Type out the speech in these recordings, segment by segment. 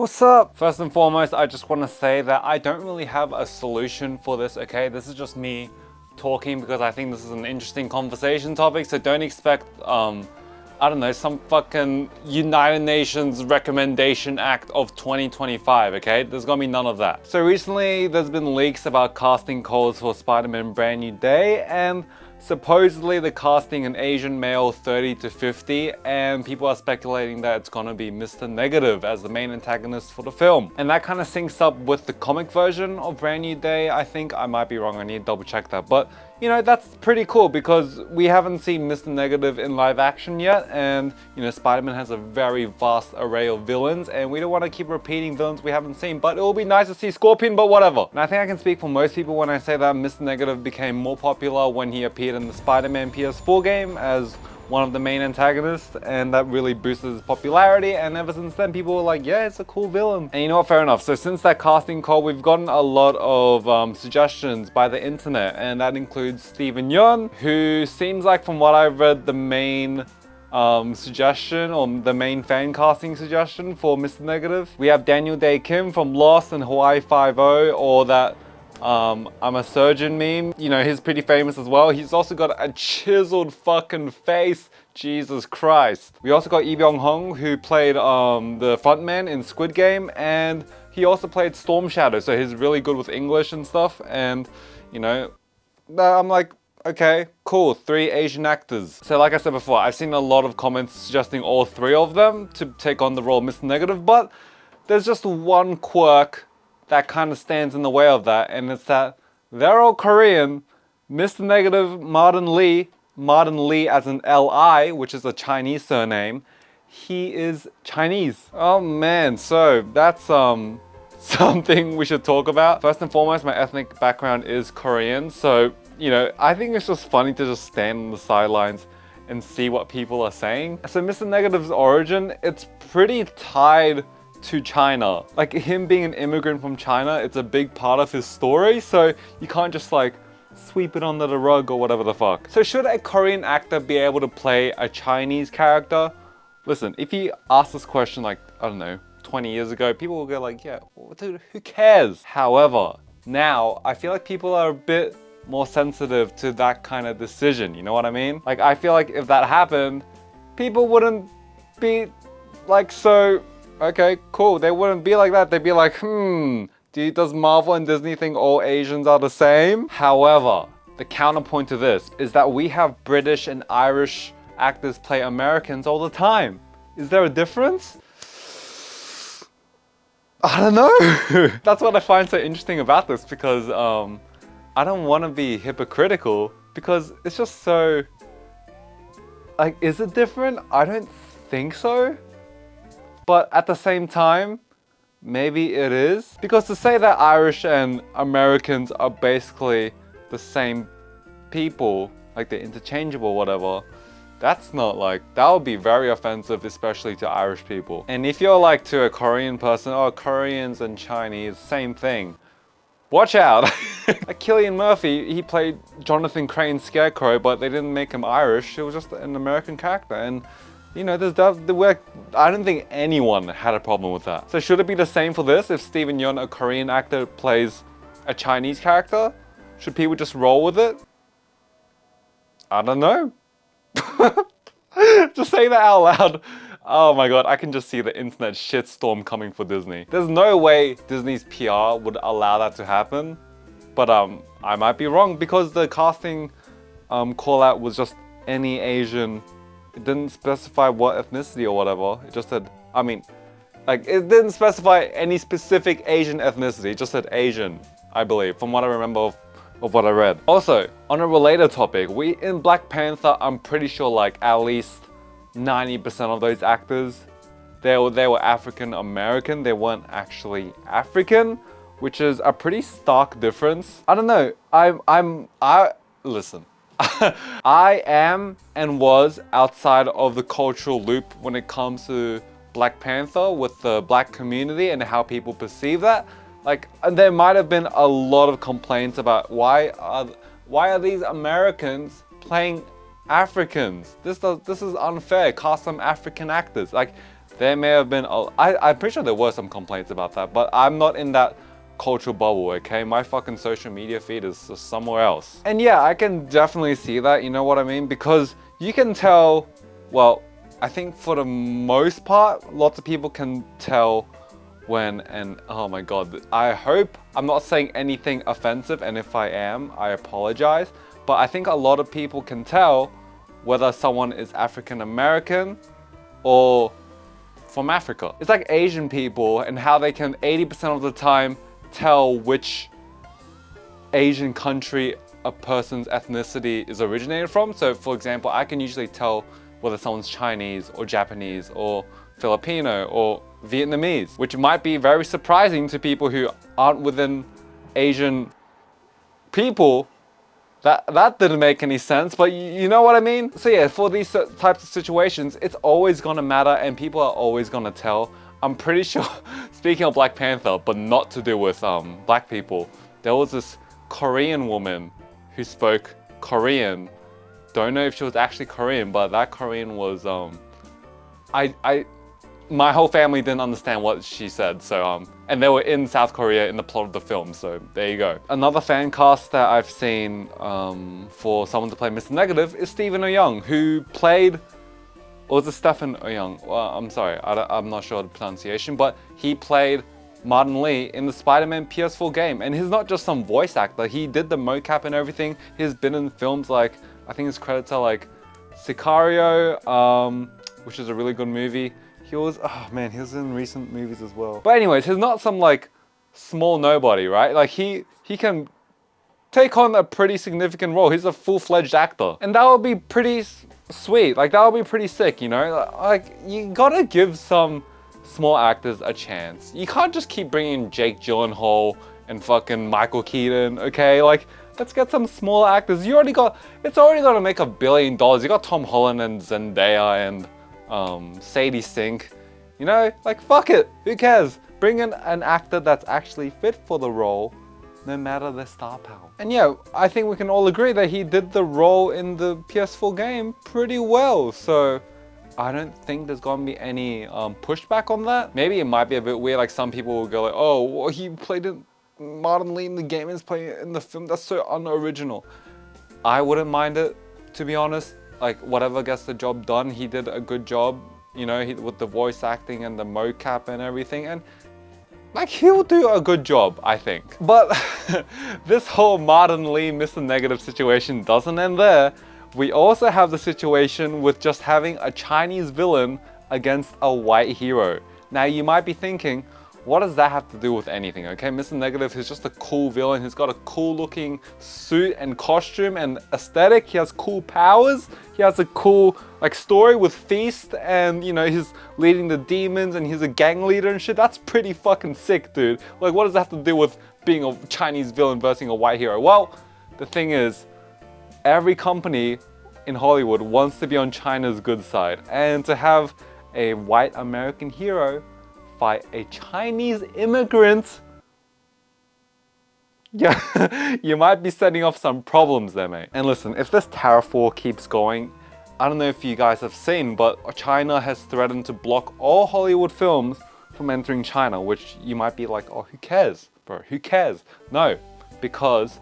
What's up? First and foremost, I just want to say that I don't really have a solution for this, okay? This is just me talking because I think this is an interesting conversation topic, so don't expect, I don't know, some fucking United Nations Recommendation Act of 2025, okay? There's gonna be none of that. So recently, there's been leaks about casting calls for Spider-Man Brand New Day, and supposedly they're casting an Asian male 30 to 50, and people are speculating that it's gonna be Mr. Negative as the main antagonist for the film. And that kind of syncs up with the comic version of Brand New Day, I think. I might be wrong, I need to double check that. But, you know, that's pretty cool because we haven't seen Mr. Negative in live action yet, and, you know, Spider-Man has a very vast array of villains, and we don't want to keep repeating villains we haven't seen, but it will be nice to see Scorpion, but whatever. And I think I can speak for most people when I say that Mr. Negative became more popular when he appeared in the Spider-Man PS4 game as one of the main antagonists, and that really boosted his popularity, and ever since then people were like, yeah, it's a cool villain. And you know what, fair enough. So since that casting call, we've gotten a lot of suggestions by the internet, and that includes Stephen Oyoung, who seems like, from what I've read, the main suggestion, or the main fan casting suggestion for Mr. Negative. We have Daniel Day Kim from Lost and Hawaii Five-0, or that I'm a surgeon meme. You know, he's pretty famous as well. He's also got a chiseled fucking face. Jesus Christ. We also got Lee Byung-hong, who played the frontman in Squid Game, and he also played Storm Shadow, so he's really good with English and stuff. And, you know, I'm like, okay, cool, 3 Asian actors. So like I said before, I've seen a lot of comments suggesting all 3 of them to take on the role of Mr. Negative, but there's just one quirk that kind of stands in the way of that, and it's that they're all Korean. Mr. Negative, Martin Lee as in L.I., which is a Chinese surname, he is Chinese. Oh man, so that's something we should talk about. First and foremost, my ethnic background is Korean, so, you know, I think it's just funny to just stand on the sidelines and see what people are saying. So Mr. Negative's origin, it's pretty tied to China. Like, him being an immigrant from China, it's a big part of his story, so you can't just like sweep it under the rug or whatever the fuck. So should a Korean actor be able to play a Chinese character? Listen, if you asked this question like, I don't know, 20 years ago, people will go like, yeah, well, dude, who cares? However, now I feel like people are a bit more sensitive to that kind of decision, you know what I mean? Like, I feel like if that happened, people wouldn't be like, so okay, cool. They wouldn't be like that. They'd be like, does Marvel and Disney think all Asians are the same? However, the counterpoint to this is that we have British and Irish actors play Americans all the time. Is there a difference? I don't know. That's what I find so interesting about this, because I don't want to be hypocritical, because it's just so, like, is it different? I don't think so. But at the same time, maybe it is. Because to say that Irish and Americans are basically the same people, like they're interchangeable, whatever, that's not like, that would be very offensive, especially to Irish people. And if you're like to a Korean person, oh, Koreans and Chinese, same thing, watch out. Like Cillian Murphy, he played Jonathan Crane's Scarecrow, but they didn't make him Irish, it was just an American character. And you know, I don't think anyone had a problem with that. So should it be the same for this? If Stephen Oyoung, a Korean actor, plays a Chinese character, should people just roll with it? I don't know. Just say that out loud. Oh my god, I can just see the internet shitstorm coming for Disney. There's no way Disney's PR would allow that to happen. But I might be wrong, because the casting call out was just any Asian. It didn't specify what ethnicity or whatever. It just said, I mean, like, it didn't specify any specific Asian ethnicity. It just said Asian, I believe, from what I remember of what I read. Also, on a related topic, in Black Panther, I'm pretty sure like at least 90% of those actors, they were African American. They weren't actually African, which is a pretty stark difference. I don't know. Listen. I am and was outside of the cultural loop when it comes to Black Panther with the black community and how people perceive that. Like, there might have been a lot of complaints about why are these Americans playing Africans? This is unfair. Cast some African actors. Like, There may have been, I'm pretty sure there were some complaints about that, but I'm not in that cultural bubble, okay? My fucking social media feed is just somewhere else. And yeah, I can definitely see that, you know what I mean? Because you can tell, well, I think for the most part, lots of people can tell when, and oh my God, I hope I'm not saying anything offensive, and if I am, I apologize. But I think a lot of people can tell whether someone is African American or from Africa. It's like Asian people and how they can 80% of the time tell which Asian country a person's ethnicity is originated from. So for example, I can usually tell whether someone's Chinese or Japanese or Filipino or Vietnamese, which might be very surprising to people who aren't within Asian people. That didn't make any sense, but you know what I mean? So yeah, for these types of situations, it's always gonna matter and people are always gonna tell. I'm pretty sure, speaking of Black Panther, but not to do with black people, there was this Korean woman who spoke Korean. Don't know if she was actually Korean, but that Korean was, my whole family didn't understand what she said, so, and they were in South Korea in the plot of the film, so there you go. Another fan cast that I've seen for someone to play Mr. Negative is Stephen Oyoung, who played, or was it Stephen Oyoung? Well, I'm sorry, I'm not sure the pronunciation, but he played Martin Lee in the Spider-Man PS4 game, and he's not just some voice actor, he did the mocap and everything. He's been in films like, I think his credits are like Sicario, which is a really good movie. He was, oh man, he was in recent movies as well. But anyways, he's not some like small nobody, right? Like he can take on a pretty significant role. He's a full-fledged actor. And that would be pretty sweet. Like that would be pretty sick, you know? Like you gotta give some small actors a chance. You can't just keep bringing Jake Gyllenhaal and fucking Michael Keaton, okay? Like, let's get some small actors. It's already gonna make $1 billion. You got Tom Holland and Zendaya and Sadie Sink, you know, like fuck it, who cares? Bring in an actor that's actually fit for the role, no matter their star power. And yeah, I think we can all agree that he did the role in the PS4 game pretty well, so I don't think there's gonna be any pushback on that. Maybe it might be a bit weird, like some people will go like, oh, well, he played it, Martin Lee in the game and is playing it in the film, that's so unoriginal. I wouldn't mind it, to be honest. Like whatever gets the job done, he did a good job, you know, with the voice acting and the mocap and everything, and like he'll do a good job, I think. But this whole Martin Lee Mr. Negative situation doesn't end there. We also have the situation with just having a Chinese villain against a white hero. Now you might be thinking, what does that have to do with anything, okay? Mr. Negative is just a cool villain. He's got a cool looking suit and costume and aesthetic. He has cool powers. He has a cool like story with Feast, and you know, he's leading the demons and he's a gang leader and shit. That's pretty fucking sick, dude. Like what does that have to do with being a Chinese villain versus a white hero? Well, the thing is, every company in Hollywood wants to be on China's good side, and to have a white American hero fight a Chinese immigrant, yeah, you might be setting off some problems there, mate. And listen, if this tariff war keeps going, I don't know if you guys have seen, but China has threatened to block all Hollywood films from entering China, which you might be like, oh, who cares, bro, who cares? No, because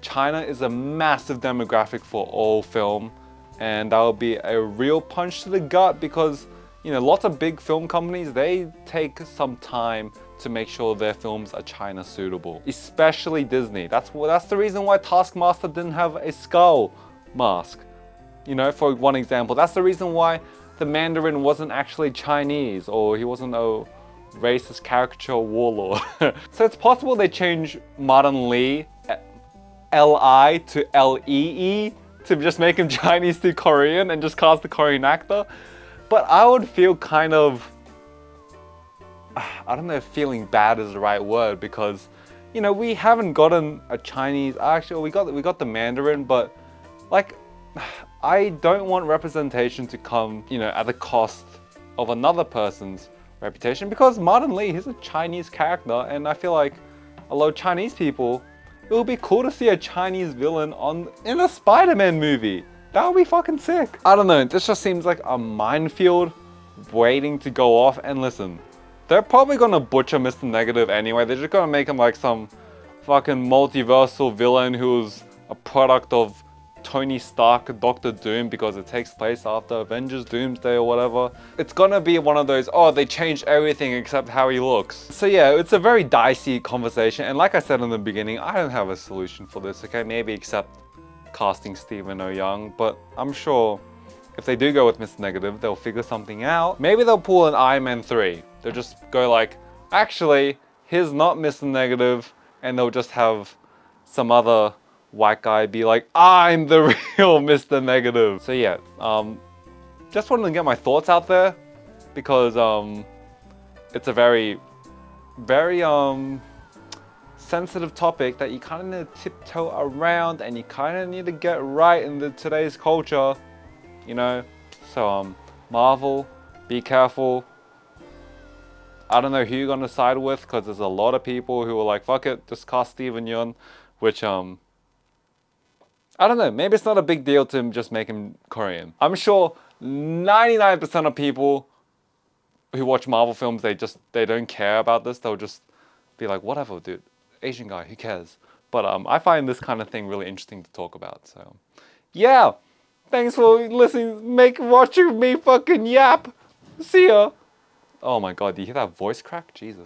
China is a massive demographic for all film, and that will be a real punch to the gut because, you know, lots of big film companies, they take some time to make sure their films are China suitable, especially Disney. That's the reason why Taskmaster didn't have a skull mask. You know, for one example, that's the reason why the Mandarin wasn't actually Chinese, or he wasn't a racist caricature warlord. So it's possible they change Martin Lee, L-I to L-E-E, to just make him Chinese to Korean and just cast the Korean actor. But I would feel kind of, I don't know if feeling bad is the right word, because, you know, we haven't gotten a Chinese, actually we got the Mandarin, but like, I don't want representation to come, you know, at the cost of another person's reputation, because Martin Lee, he's a Chinese character, and I feel like a lot of Chinese people, it would be cool to see a Chinese villain in a Spider-Man movie. That would be fucking sick. I don't know, this just seems like a minefield waiting to go off. And listen, they're probably gonna butcher Mr. Negative anyway. They're just gonna make him like some fucking multiversal villain who's a product of Tony Stark, Doctor Doom, because it takes place after Avengers Doomsday or whatever. It's gonna be one of those, oh, they changed everything except how he looks. So yeah, it's a very dicey conversation. And like I said in the beginning, I don't have a solution for this, okay? Maybe except casting Stephen Oyoung, but I'm sure if they do go with Mr. Negative, they'll figure something out. Maybe they'll pull an Iron Man 3. They'll just go like, actually, here's not Mr. Negative, and they'll just have some other white guy be like, I'm the real Mr. Negative. So yeah, just wanted to get my thoughts out there because it's a very, very sensitive topic that you kind of need to tiptoe around and you kind of need to get right in today's culture, you know? So Marvel, be careful. I don't know who you're gonna side with because there's a lot of people who are like, fuck it, just cast Stephen Oyoung, which I don't know, maybe it's not a big deal to just make him Korean. I'm sure 99% of people who watch Marvel films, they don't care about this. They'll just be like, whatever, dude, Asian guy, who cares? But I find this kind of thing really interesting to talk about. So yeah, thanks for listening, watching me fucking yap. See ya. Oh my god, do you hear that voice crack? Jesus.